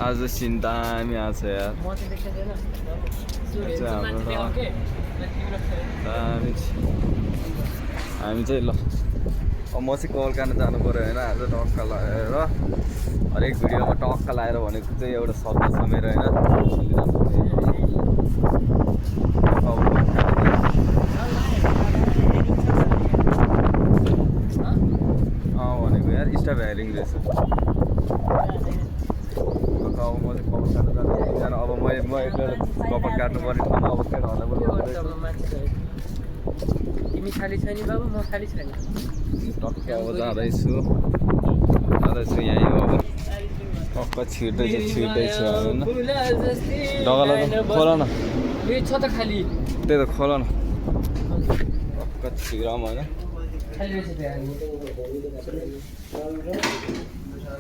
आज सिन दामी आएको छ यार हामी चाहिँ ल म चाहिँ कल काट्न जानु पऱ्यो होइन आज टक्क लगाएर हरेक भिडियोमा टक्क लगाएर भनेको चाहिँ एउटा शब्द छ मेरो होइन भनेको यार स्टाफ हेरिङ रहेछ अब म चाहिँ कपाल काट्नु जानु अब म एक्लै कपाल काट्नुपर्ने ठाउँमा अब के तिमी खाली छैन बाबु म खाली छैन टक्क अब जाँदैछु यहीँ हो अब टक्क छिर्दैछु होइन डगला खोल न छ त खाली त्यही त खोल न टक्क छिरौँ होइन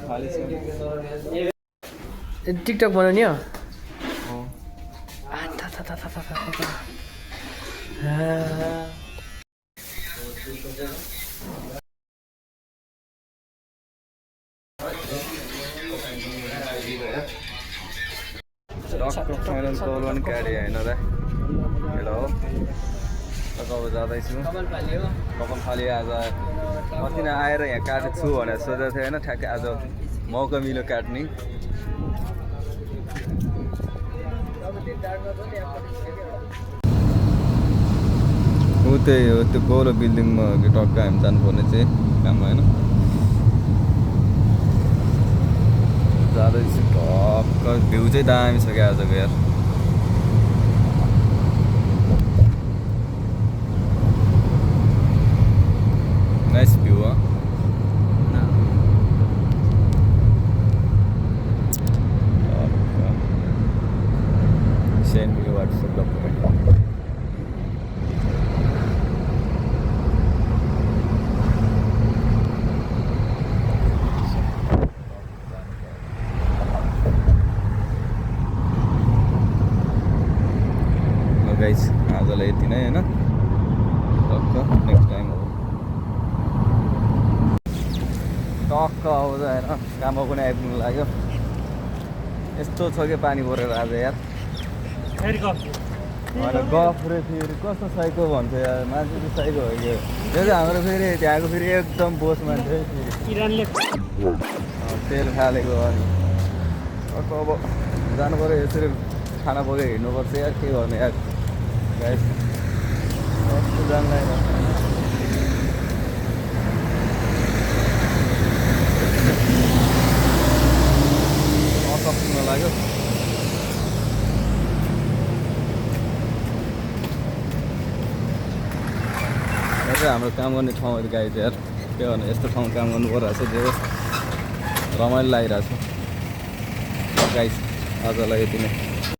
खाली छ टिकटक बनाउने हो टक्क फाइनल कल पनि काटेँ होइन र हेलो अब जाँदैछु कपाल फाली आज अस्ति नै आएर यहाँ काटेको छु भनेर सोचेको थिएँ होइन ठ्याक्कै आज मौका मिल्यो काट्ने ऊ त्यही हो त्यो गोलो बिल्डिङमा टक्क हामी जानुपर्ने चाहिँ काम होइन जाँदैछु टक्क भ्यू चाहिँ दामी छ क्या आजको यार नाइस भ्यू हो send me WhatsApp document guys आजलाई यति नै होइन टक्क नेक्स्ट टाइम हो टक्क आउँछ होइन काममा पनि आइपुग्नु लाग्यो यस्तो छ कि पानी परेर आज यार होइन गफ रे फेरि कस्तो साइको भन्छ यार मान्छे चाहिँ साइको हो कि यो चाहिँ हाम्रो फेरि त्यहाँको फेरि एकदम बोस मान्छे तेल फालेको अनि टक्क अब जानु पऱ्यो यसरी खाना बोकेर हिँड्नुपर्छ यार के गर्ने यार गाइस कस्तो जान्दैन सक्नु लाग्यो हाम्रो काम गर्ने ठाउँ गाइज यार के भने यस्तो ठाउँ काम गर्नु परिरहेको छ जे रमाइलो लागिरहेको छ गाइज आजलाई यति नै